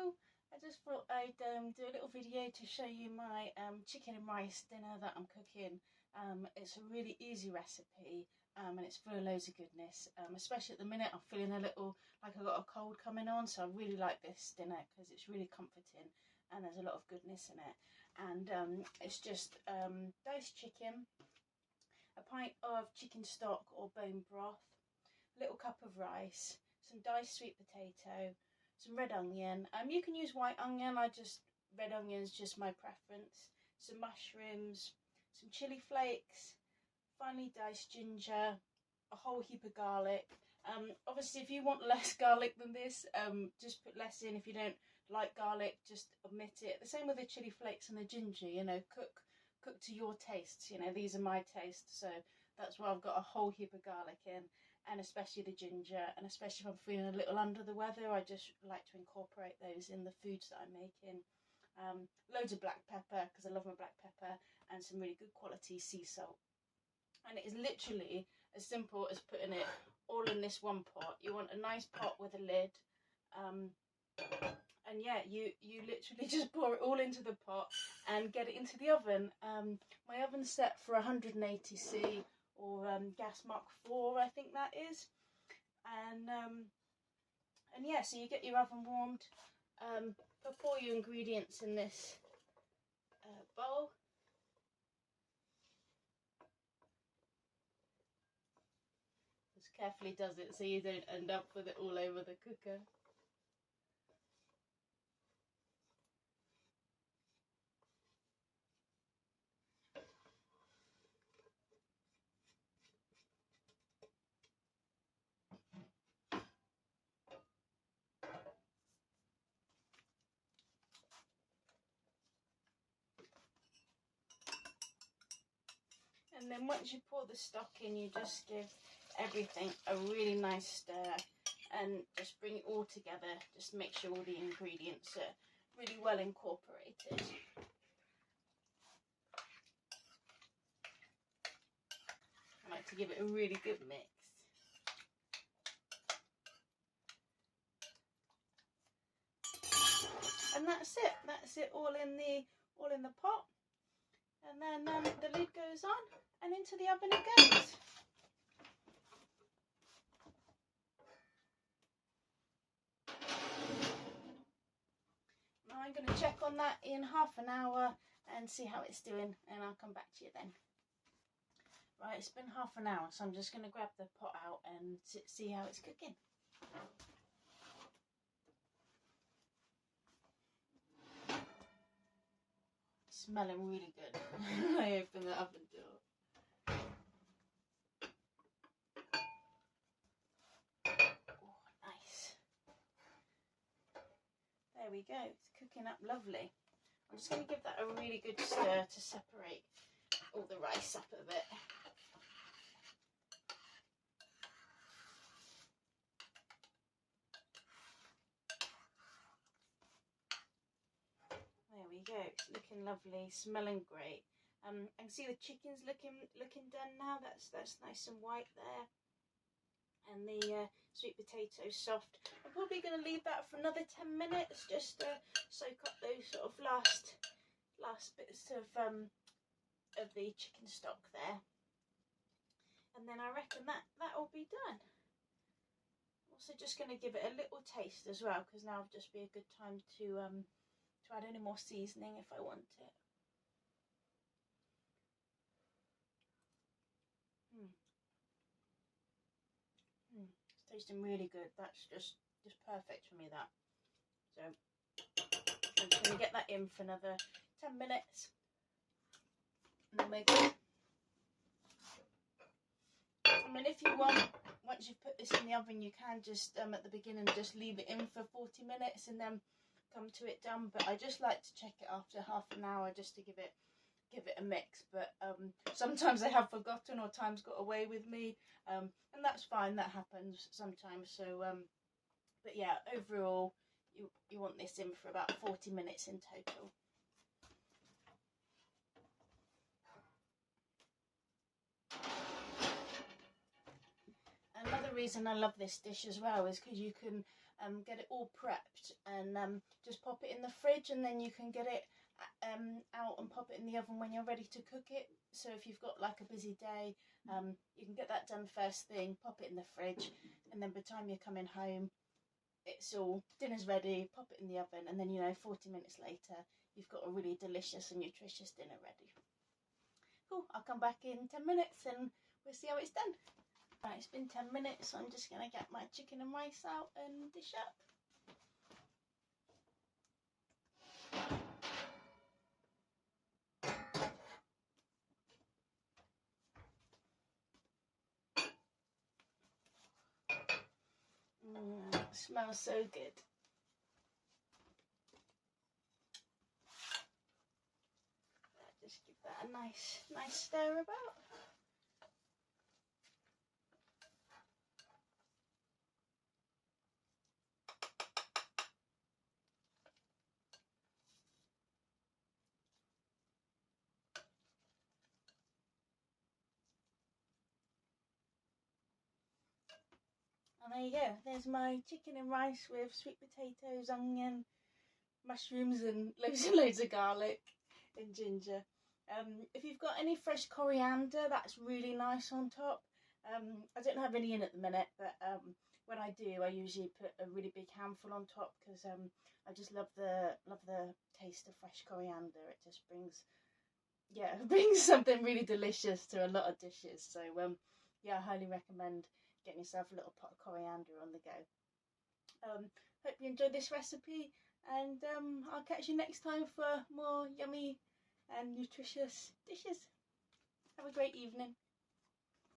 Hello! I just thought I'd do a little video to show you my chicken and rice dinner that I'm cooking. It's a really easy recipe and it's full of loads of goodness, especially at the minute. I'm feeling a little like I've got a cold coming on, so I really like this dinner because it's really comforting and there's a lot of goodness in it. And it's just diced chicken, a pint of chicken stock or bone broth, a little cup of rice, some diced sweet potato, some red onion. You can use white onion, red onion is just my preference. Some mushrooms, some chili flakes, finely diced ginger, a whole heap of garlic. Obviously, if you want less garlic than this, just put less in. If you don't like garlic, just omit it. The same with the chili flakes and the ginger. You know, cook to your tastes. You know, these are my tastes, so that's why I've got a whole heap of garlic in. And especially the ginger, and especially if I'm feeling a little under the weather, I just like to incorporate those in the foods that I'm making. Loads of black pepper, because I love my black pepper, and some really good quality sea salt. And it is literally as simple as putting it all in this one pot. You want a nice pot with a lid, and yeah, you literally just pour it all into the pot and get it into the oven. My oven's set for 180°, or gas Mark 4, I think that is. And yeah, so you get your oven warmed. Put all your ingredients in this bowl. Just carefully does it so you don't end up with it all over the cooker. And then once you pour the stock in, you just give everything a really nice stir and just bring it all together. Just make sure all the ingredients are really well incorporated. I like to give it a really good mix. And that's it all in the pot. And then the lid goes on and into the oven it goes. Now I'm going to check on that in half an hour and see how it's doing, and I'll come back to you then. Right, it's been half an hour, so I'm just going to grab the pot out and see how it's cooking. Smelling really good. I open the oven door. Oh, nice. There we go. It's cooking up lovely. I'm just going to give that a really good stir to separate all the rice up a bit. There we go. It's looking lovely, smelling great. I can see the chicken's looking done now. That's nice and white there, and the sweet potato soft. I'm probably going to leave that for another 10 minutes just to soak up those sort of last bits of the chicken stock there, and then I reckon that will be done. Also, just going to give it a little taste as well, because now would just be a good time to add any more seasoning if I want it. It's tasting really good. That's just perfect for me, that. So I'm just going to get that in for another 10 minutes. And then we're good. I mean, if you want, once you've put this in the oven, you can just at the beginning just leave it in for 40 minutes and then come to it done. But I just like to check it after half an hour just to give it a mix. But sometimes I have forgotten, or time's got away with me, and that's fine. That happens sometimes. So but yeah, overall you want this in for about 40 minutes in total. Another reason I love this dish as well is because you can get it all prepped, and just pop it in the fridge, and then you can get it out and pop it in the oven when you're ready to cook it. So if you've got like a busy day, you can get that done first thing, pop it in the fridge, and then by the time you're coming home, it's all, dinner's ready, pop it in the oven, and then 40 minutes later you've got a really delicious and nutritious dinner ready. Cool, I'll come back in 10 minutes and we'll see how it's done. Right, it's been 10 minutes, so I'm just going to get my chicken and rice out and dish up. It smells so good. Just give that a nice stir about. And there you go, there's my chicken and rice with sweet potatoes, onion, mushrooms and loads of garlic and ginger. If you've got any fresh coriander, that's really nice on top. I don't have any in at the minute, but when I do, I usually put a really big handful on top because I just love the taste of fresh coriander. It just brings something really delicious to a lot of dishes. So yeah, I highly recommend getting yourself a little pot of coriander on the go. Hope you enjoyed this recipe, and I'll catch you next time for more yummy and nutritious dishes. Have a great evening.